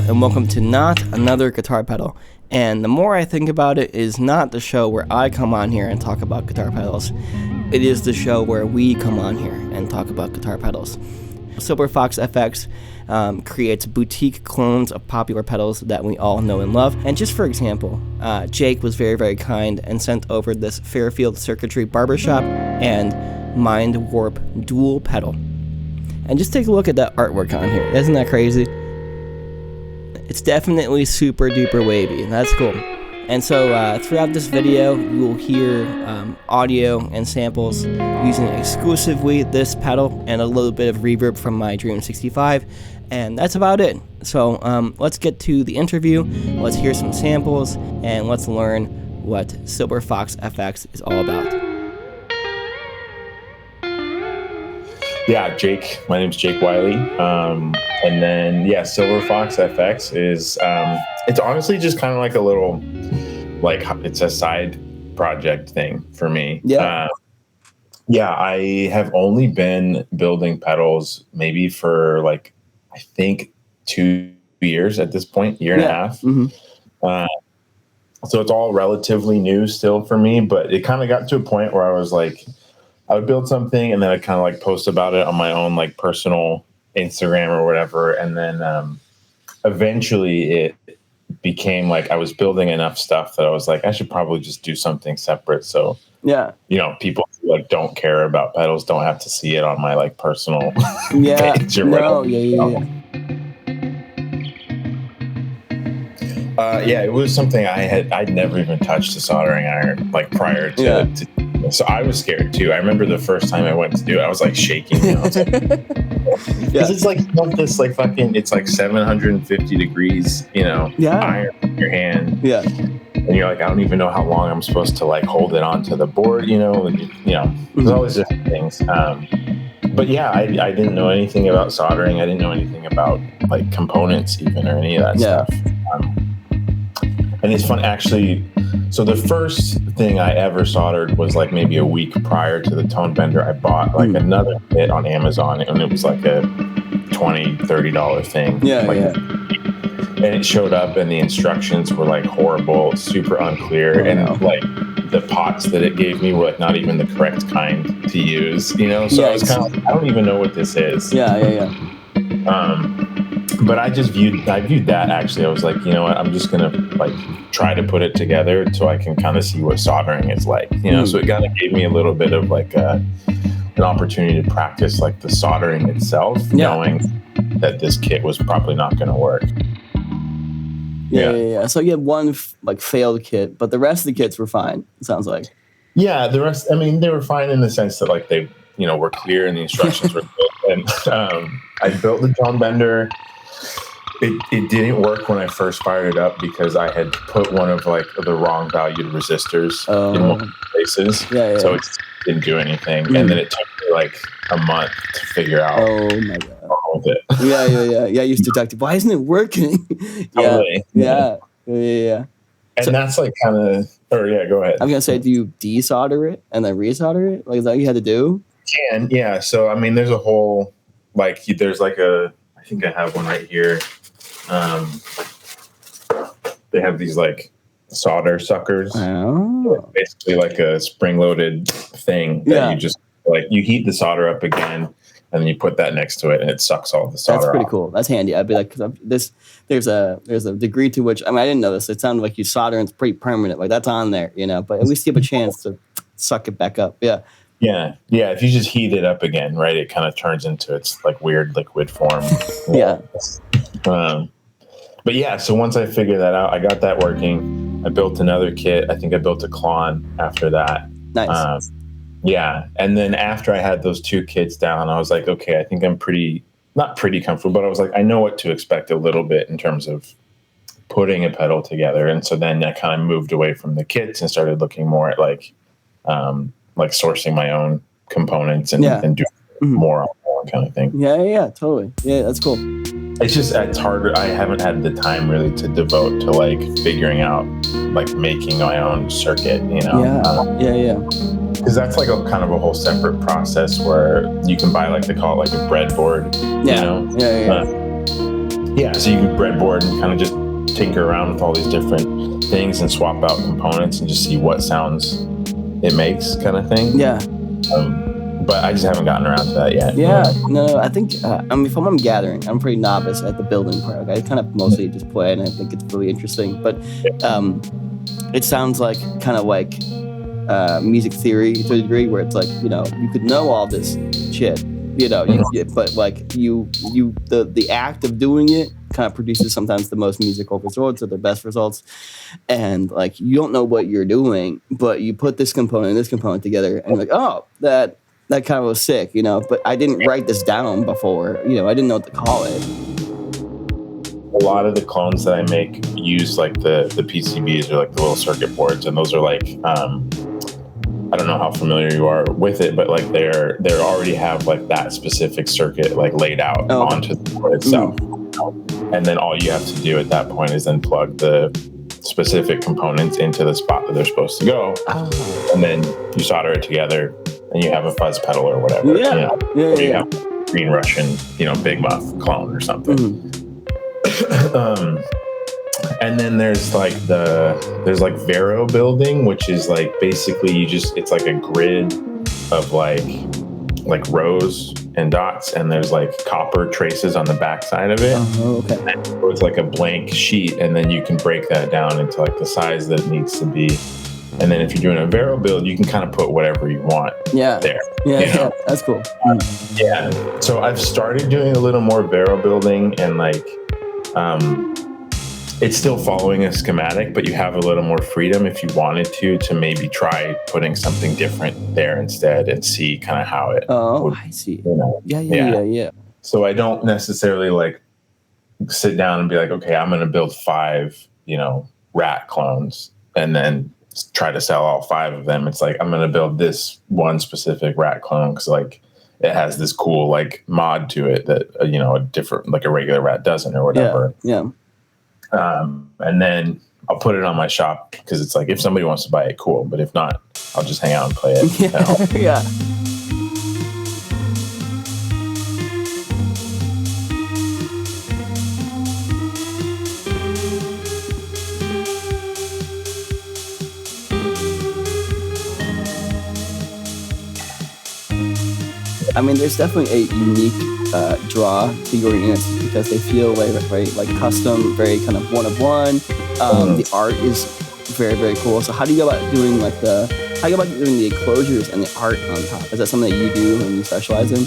and welcome to Not Another Guitar Pedal. And the more I think about it, is not the show where I come on here and talk about guitar pedals. It is the show where we come on here and talk about guitar pedals. Silver Fox FX creates boutique clones of popular pedals that we all know and love. And just for example, Jake was very, very kind and sent over this Fairfield Circuitry Barbershop and Mind Warp dual pedal. And just take a look at that artwork on here. Isn't that crazy? It's definitely super duper wavy, and that's cool. And so throughout this video, you will hear audio and samples using exclusively this pedal and a little bit of reverb from my Dream 65, and that's about it. So let's get to the interview, let's hear some samples, and let's learn what Silver Fox FX is all about. Yeah, Jake. My name's Jake Wiley. And then, Silver Fox FX is, it's honestly just kind of like a little, it's a side project thing for me. Yeah. I have only been building pedals maybe for I think 2 years at this point, year and a half. Mm-hmm. So it's all relatively new still for me, but it kind of got to a point where I was like, I would build something and then I'd kind of post about it on my own personal Instagram or whatever. And then eventually it became I was building enough stuff that I was like, I should probably just do something separate. So, people who don't care about pedals don't have to see it on my personal page or whatever. It was something I'd never even touched a soldering iron prior to so I was scared too. I remember the first time I went to do it, I was shaking. I was because it's fucking, it's 750 degrees, iron in your hand. Yeah. And you're I don't even know how long I'm supposed to hold it onto the board, there's always different things. But I didn't know anything about soldering. I didn't know anything about components even or any of that stuff. And it's fun actually. So the first thing I ever soldered was maybe a week prior to the tone bender. I bought another kit on Amazon, and it was a $20, $30 thing. And it showed up, and the instructions were horrible, super unclear, and the pots that it gave me were not even the correct kind to use. So I was kind of I don't even know what this is. But I viewed that actually. I was like, you know what? I'm just gonna try to put it together so I can kind of see what soldering is like. So it kind of gave me a little bit of an opportunity to practice the soldering itself, knowing that this kit was probably not going to work. Yeah. So you had one failed kit, but the rest of the kits were fine. It sounds like. Yeah, the rest. I mean, they were fine in the sense that they were clear and the instructions were good. And I built the tone bender. It didn't work when I first fired it up because I had put one of the wrong valued resistors in multiple places. So it didn't do anything. And then it took me a month to figure out with it. Yeah, you used to talk to, why isn't it working? Totally. Yeah. And so, that's kind of, go ahead. I'm going to say, do you desolder it and then resolder it? Is that what you had to do? Can, yeah. So, I mean, there's a whole, there's I think I have one right here. They have these solder suckers. Oh. Basically a spring-loaded thing that you just you heat the solder up again, and then you put that next to it, and it sucks all the solder. That's pretty off. cool. That's handy. I'd be because there's a degree to which I didn't know this. It sounded like you solder and it's pretty permanent. That's on there, But at least you have a chance to suck it back up. Yeah. Yeah. If you just heat it up again, right, it kind of turns into its weird liquid form. Yeah. But so once I figured that out, I got that working. I built another kit. I think I built a Klon after that. Nice. And then after I had those two kits down, I was like, okay, I think I'm not pretty comfortable, but I was like, I know what to expect a little bit in terms of putting a pedal together. And so then I kind of moved away from the kits and started looking more at sourcing my own components and doing more on my own kind of thing. Yeah, totally. Yeah, that's cool. It's harder. I haven't had the time really to devote to figuring out making my own circuit, because that's kind of a whole separate process where you can buy they call it a breadboard. Yeah, so you can breadboard and kind of just tinker around with all these different things and swap out components and just see what sounds it makes, kind of thing. Yeah. But I just haven't gotten around to that yet. Yeah, no, I think, from what I'm gathering, I'm pretty novice at the building part. I kind of mostly just play, and I think it's really interesting. But it sounds like kind of like music theory to a degree, where it's like, you know, you could know all this shit, you know, but like the act of doing it kind of produces sometimes the most musical results or the best results. And like, you don't know what you're doing, but you put this component and this component together, and you're like, oh, that kind of was sick, you know, but I didn't write this down before, you know, I didn't know what to call it. A lot of the clones that I make use like the PCBs or like the little circuit boards, and those are like, I don't know how familiar you are with it, but like they already have like that specific circuit like laid out onto the board itself. And then all you have to do at that point is then plug the specific components into the spot that they're supposed to go. And then you solder it together and you have a fuzz pedal or whatever. Yeah. You know, or you have Green Russian, you know, Big Muff clone or something. And then there's like Vero building, which is like basically it's like a grid of like rows and dots, and there's like copper traces on the back side of it. So it's like a blank sheet, and then you can break that down into like the size that it needs to be. And then if you're doing a Vero build, you can kind of put whatever you want there. Yeah, that's cool. Yeah. So I've started doing a little more Vero building, and like it's still following a schematic, but you have a little more freedom if you wanted to maybe try putting something different there instead and see kind of how it would, I see. You know, Yeah. So I don't necessarily like sit down and be like, okay, I'm going to build 5, you know, rat clones and then try to sell all 5 of them. It's like, I'm going to build this one specific rat clone because like it has this cool like mod to it that, you know, a different, like a regular rat doesn't or whatever. Yeah. And then I'll put it on my shop because it's like, if somebody wants to buy it, cool. But if not, I'll just hang out and play it. Yeah. I mean, there's definitely a unique draw to your units because they feel very like custom, very kind of one of one. The art is very, very cool. So how do you go about doing doing the enclosures and the art on top? Is that something that you do and you specialize in?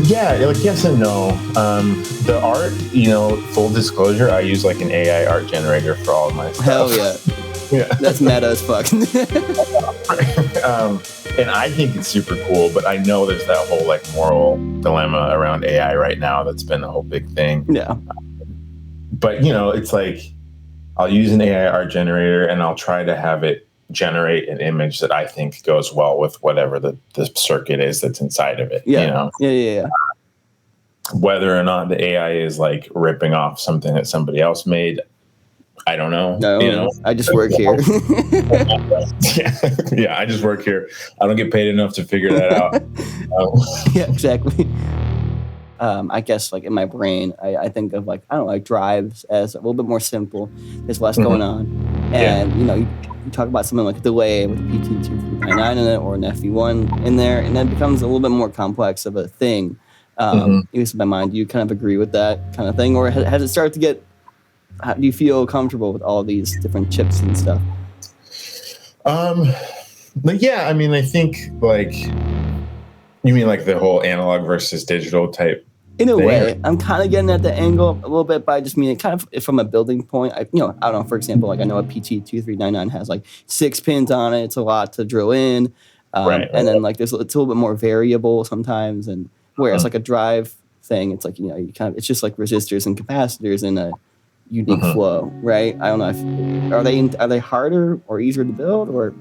Yeah, like yes and no. The art, you know, full disclosure, I use like an AI art generator for all of my stuff. Hell yeah. Yeah. That's meta as fuck. And I think it's super cool, but I know there's that whole like moral dilemma around AI right now that's been a whole big thing. Yeah. But you know, it's like I'll use an AI art generator and I'll try to have it generate an image that I think goes well with whatever the circuit is that's inside of it. Yeah. You know? Yeah. Whether or not the AI is like ripping off something that somebody else made, I don't know. No, you know, I just work here. Yeah, I just work here. I don't get paid enough to figure that out. Yeah, exactly. I guess like in my brain, I think of like, I don't know, like drives as a little bit more simple. There's less going on. And, you know, you talk about something like a delay with a PT2399 in it or an FE1 in there, and then it becomes a little bit more complex of a thing. At least in my mind, do you kind of agree with that kind of thing? Or has it started to get, how do you feel comfortable with all these different chips and stuff? But yeah, I mean, I think like, you mean like the whole analog versus digital type? In a way, I'm kind of getting at the angle a little bit, but I just mean it kind of from a building point. I don't know, for example, like I know a PT2399 has like 6 pins on it. It's a lot to drill in. And then like it's a little bit more variable sometimes. And whereas like a drive thing, it's like, you know, it's just like resistors and capacitors in a unique flow, right? I don't know if are they harder or easier to build or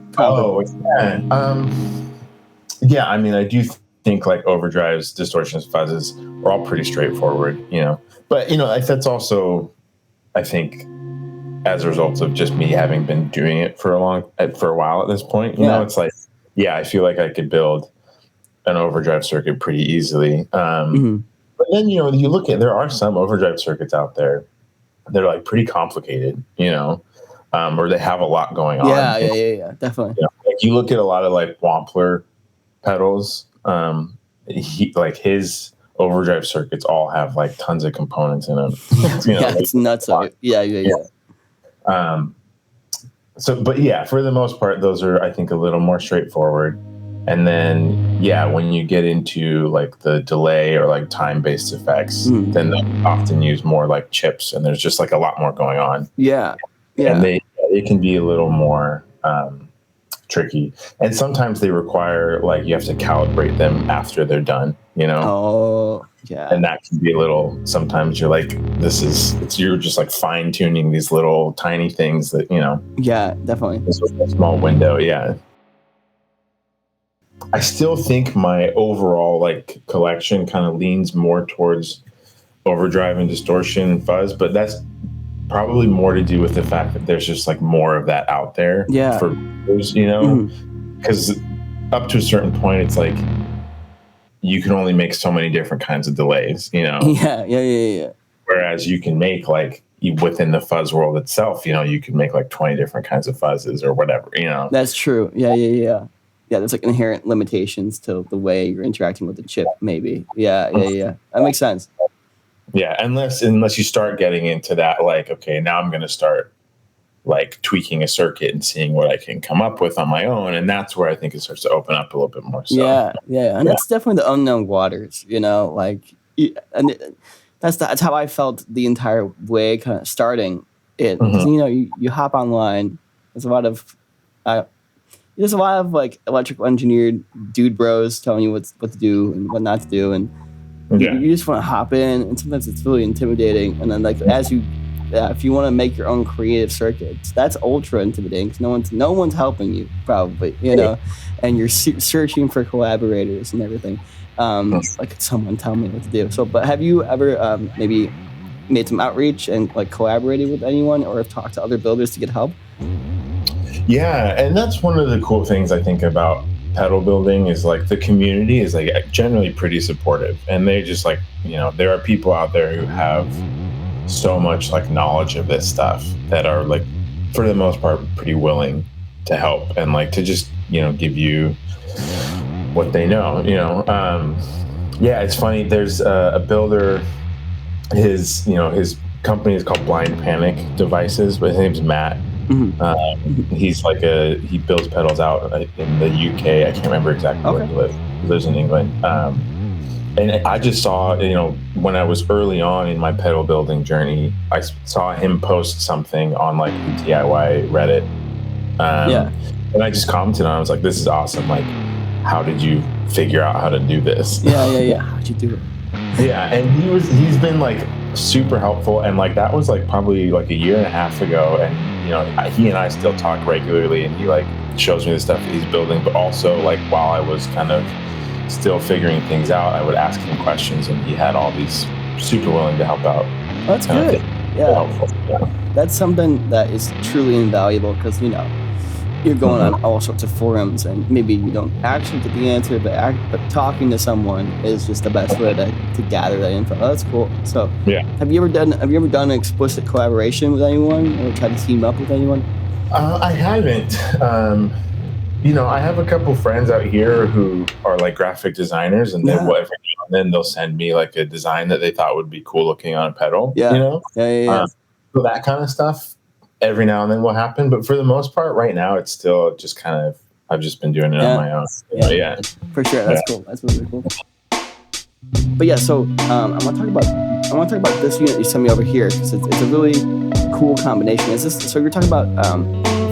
yeah, I mean, I do think like overdrives, distortions, fuzzes are all pretty straightforward, you know. But you know, that's also, I think, as a result of just me having been doing it for a while at this point. You know, it's like, yeah, I feel like I could build an overdrive circuit pretty easily. But But then, you look at, there are some overdrive circuits out there. They're like pretty complicated, or they have a lot going on. Yeah, definitely. Like you look at a lot of like Wampler pedals, his overdrive circuits all have like tons of components in them. It's nuts. Yeah. But yeah, for the most part, those are, I think, a little more straightforward. And then, when you get into like the delay or like time-based effects, then they often use more like chips, and there's just like a lot more going on. Yeah. And they can be a little more tricky. And sometimes they require, like, you have to calibrate them after they're done, Oh, yeah. And that can be a little, sometimes you're like, you're just like fine tuning these little tiny things that, Yeah, definitely. This is a small window. Yeah. I still think my overall like collection kind of leans more towards overdrive and distortion and fuzz, but that's probably more to do with the fact that there's just like more of that out there for viewers, because up to a certain point, it's like you can only make so many different kinds of delays, Yeah. Whereas you can make like within the fuzz world itself, you can make like 20 different kinds of fuzzes or whatever, That's true. Yeah. Yeah, there's like inherent limitations to the way you're interacting with the chip, maybe. Yeah. That makes sense. Yeah, unless you start getting into that, like, okay, now I'm going to start like tweaking a circuit and seeing what I can come up with on my own, and that's where I think it starts to open up a little bit more. So. Yeah, and that's definitely the unknown waters, like, and that's how I felt the entire way, kind of starting it. You hop online. There's a lot of like electrical engineered dude bros telling you what to do and what not to do, and you just want to hop in, and sometimes it's really intimidating. And then like if you want to make your own creative circuits, that's ultra intimidating because no one's helping you probably, and you're searching for collaborators and everything. Like, could someone tell me what to do? So, but have you ever maybe made some outreach and like collaborated with anyone or talked to other builders to get help? Yeah, and that's one of the cool things I think about pedal building is like the community is like generally pretty supportive, and they just like, there are people out there who have so much like knowledge of this stuff that are like, for the most part, pretty willing to help and like to just, give you what they know, it's funny. There's a builder, his company is called Blind Panic Devices, but his name's Matt. He's like he builds pedals out in the UK. I can't remember exactly where he lives. He lives in England. And I just saw, when I was early on in my pedal building journey, I saw him post something on like the DIY Reddit. And I just commented on it. I was like, this is awesome. Like, how did you figure out how to do this? Yeah. How'd you do it? Yeah. And he's been like super helpful. And like, that was like probably like a year and a half ago. And, he and I still talk regularly, and he like shows me the stuff that he's building, but also like while I was kind of still figuring things out, I would ask him questions, and he had all these super willing to help out. That's good. Yeah. That's something that is truly invaluable because, you're going on all sorts of forums and maybe you don't actually get the answer, but talking to someone is just the best way to gather that info. Oh, that's cool. So have you ever done an explicit collaboration with anyone or tried to team up with anyone? I haven't. I have a couple friends out here who are like graphic designers, and then they'll send me like a design that they thought would be cool looking on a pedal. Yeah. So that kind of stuff every now and then will happen, but for the most part, right now it's still just kind of I've just been doing it on my own. Yeah, for sure. That's cool. That's really cool. But yeah, so I want to talk about this unit you sent me over here because it's a really cool combination. Is this so? You're talking about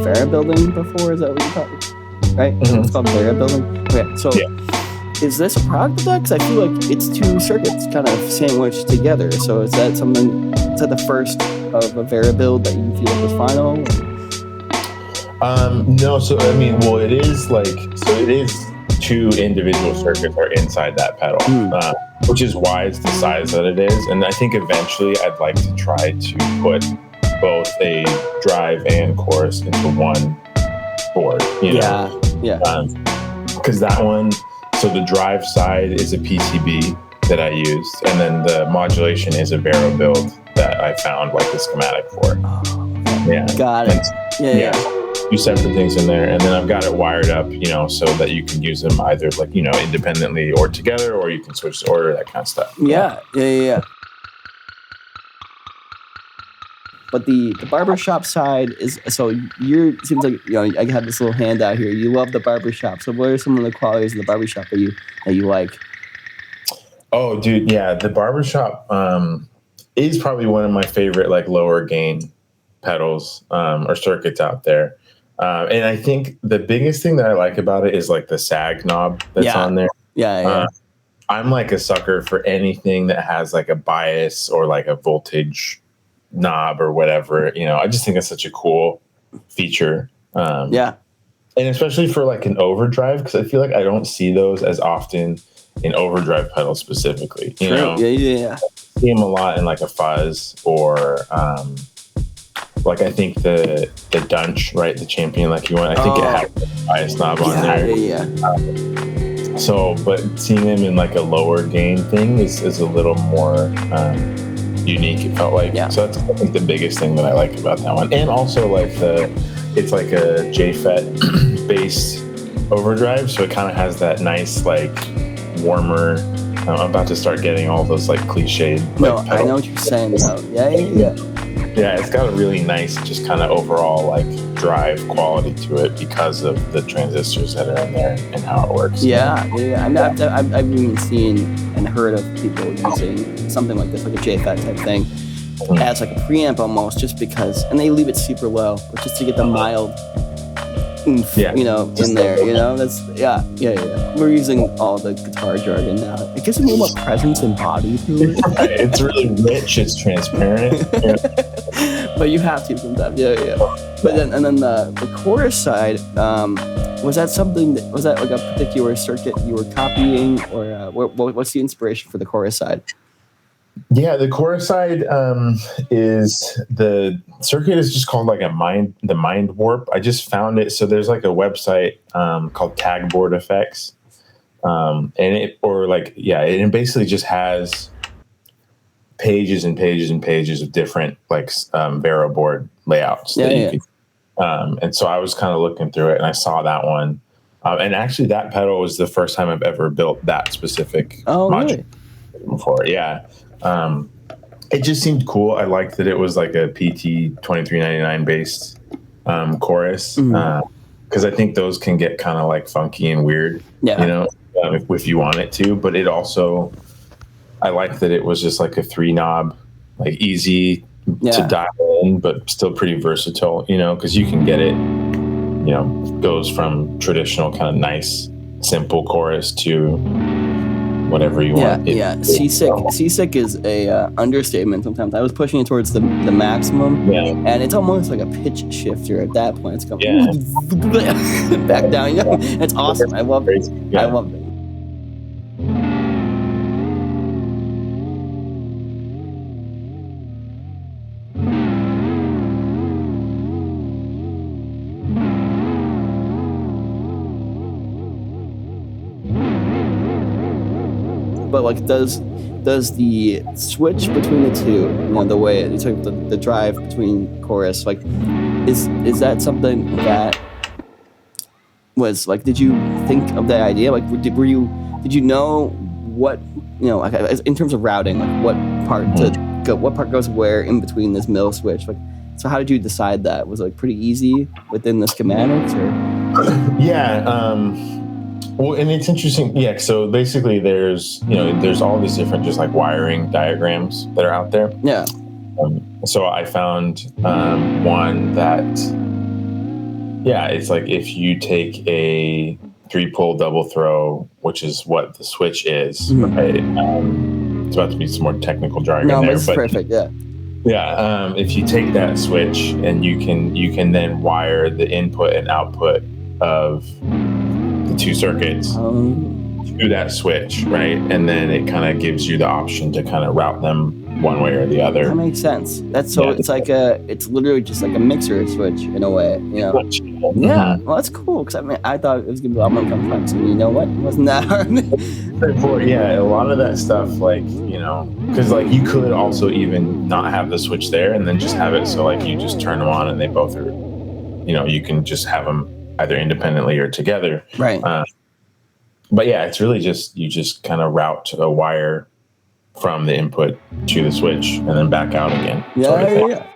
Fairfield building before? Is that what you're talking? Right? It's called Fairfield building. Okay, so. Is this a product of that? Because I feel like it's two circuits kind of sandwiched together. So is that the first of a variable that you feel like was final? No, so I mean, well, it is two individual circuits are inside that pedal, which is why it's the size that it is. And I think eventually I'd like to try to put both a drive and chorus into one board. Yeah. Because that one. So the drive side is a PCB, that I used, and then the modulation is a Vero build that I found like the schematic for. Yeah, got it. Yeah. 2 separate things in there, and then I've got it wired up, so that you can use them either like independently or together, or you can switch the order, that kind of stuff. Yeah. But the barbershop side is, so seems like I have this little handout here. You love the barbershop. So what are some of the qualities of the barbershop that you like? Oh, dude, yeah, the barbershop is probably one of my favorite like lower gain pedals or circuits out there. And I think the biggest thing that I like about it is like the sag knob that's on there. Yeah. I'm like a sucker for anything that has like a bias or like a voltage knob or whatever. I just think it's such a cool feature. And especially for like an overdrive, because I feel like I don't see those as often in overdrive pedals specifically. Yeah. I see them a lot in like a fuzz or like I think the Dunch, right? The Champion, like you want. I think it has a bias knob on there. Yeah. But seeing them in like a lower gain thing is a little more unique. It felt like. Yeah. So that's I think the biggest thing that I like about that one, and also like it's like a JFET based overdrive, so it kind of has that nice like warmer. I'm about to start getting all those like cliched. Like, I know what you're saying though. Yeah. Yeah, it's got a really nice, just kind of overall like drive quality to it because of the transistors that are in there and how it works. Yeah. I've even seen and heard of people using something like this, like a JFET type thing, as like a preamp almost, just because, and they leave it super low, just to get the mild oomph, in there. That's We're using all the guitar jargon now. It gives it a little more presence and body to it. Right. It's really rich. It's transparent. But you have to sometimes. Yeah. But then the chorus side, was that like a particular circuit you were copying, or what's the inspiration for the chorus side? Yeah, the chorus side is the circuit is just called like the Mind Warp. I just found it. So there's like a website called Tagboard Effects, and it basically just has pages and pages and pages of different like Vero board layouts that you could. And so I was kind of looking through it, and I saw that one. And actually, that pedal was the first time I've ever built that specific module before. Yeah. It just seemed cool. I liked that it was like a PT 2399 based chorus, because I think those can get kind of like funky and weird, if you want it to. But it also, I like that it was just like a 3 knob, like easy to dial in, but still pretty versatile, because you can get it, goes from traditional kind of nice, simple chorus to whatever you want. Seasick is a understatement sometimes. I was pushing it towards the maximum, and it's almost like a pitch shifter at that point. It's going back down. It's awesome. I love it. I love it. But like, does the switch between the two, the way it took the drive between chorus, like, is that something that was like, did you think of the idea? Like, did you know what, like in terms of routing, like what part what part goes where in between this middle switch? Like, so how did you decide that? Was it like pretty easy within the schematics, or? Well, and it's interesting. Yeah. So basically there's all these different just like wiring diagrams that are out there. Yeah. So I found one that, it's like if you take a 3-pull double throw, which is what the switch is, right? It's about to be some more technical jargon there. No, but it's perfect. Yeah. Yeah. If you take that switch and you can then wire the input and output of the 2 circuits to that switch, right? And then it kind of gives you the option to kind of route them one way or the other. That makes sense. It's it's literally just like a mixer switch in a way, you know? Yeah, well, that's cool, because I thought it was going to be a lot more complex, and you know what? It wasn't that hard. Yeah, a lot of that stuff, like, you know, because like you could also even not have the switch there and then just have it so like you just turn them on and they both are, you know, you can just have them either independently or together. Right. But yeah, it's really just, you just kind of route a wire from the input to the switch and then back out again. Yeah.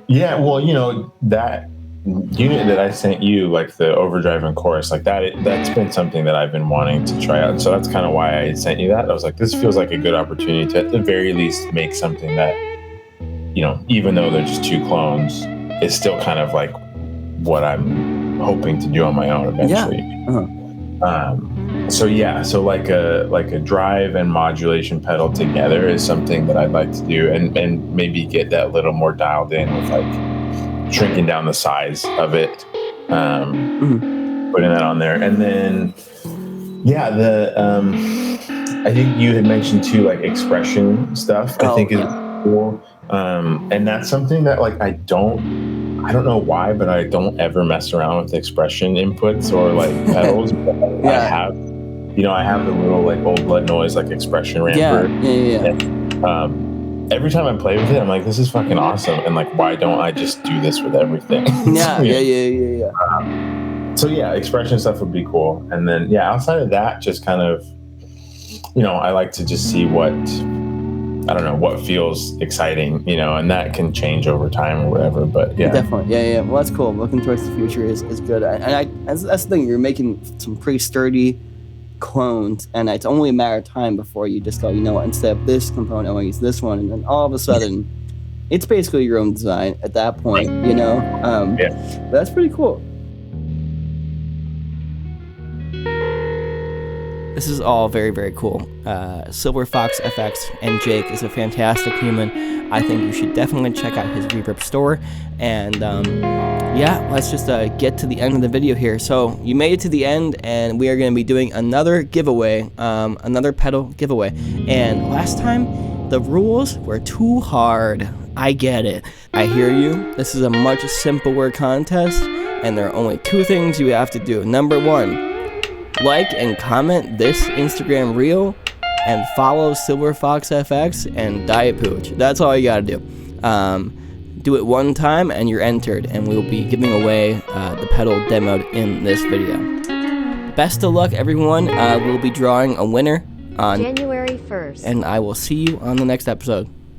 Yeah, well, you know, that unit that I sent you, like the overdrive and chorus, like that's been something that I've been wanting to try out. So that's kind of why I sent you that. I was like, this feels like a good opportunity to at the very least make something that, you know, even though they're just two clones, is still kind of like what I'm hoping to do on my own eventually. Yeah. So like a drive and modulation pedal together is something that I'd like to do, and maybe get that little more dialed in with like shrinking down the size of it, putting that on there. And then yeah, I think you had mentioned too, like expression stuff, I think is cool. And that's something that like I don't know why, but I don't ever mess around with expression inputs or like pedals. I have the little like old blood noise like expression ramper. And, every time I play with it, I'm like, this is fucking awesome, and like, why don't I just do this with everything? Yeah. So yeah, expression stuff would be cool. And then yeah, outside of that, just kind of, you know, I like to just see what feels exciting, you know, and that can change over time or whatever. But yeah, definitely. Yeah. Well, that's cool. Looking towards the future is good. And that's the thing. You're making some pretty sturdy clones, and it's only a matter of time before you just go, you know what, instead of this component, I want to use this one, and then all of a sudden, it's basically your own design at that point, you know. But that's pretty cool. This is all very, very cool. Silver Fox FX and Jake is a fantastic human. I think you should definitely check out his Reverb store. And let's just get to the end of the video here. So you made it to the end, and we are going to be doing another giveaway, another pedal giveaway. And last time, the rules were too hard. I get it. I hear you. This is a much simpler contest, and there are only two things you have to do. Number one, like and comment this Instagram reel, and follow Silver Fox FX and Diet Pooch. That's all you gotta do. Do it one time and you're entered, and we'll be giving away the pedal demoed in this video. Best of luck, everyone. We'll be drawing a winner on January 1st. And I will see you on the next episode.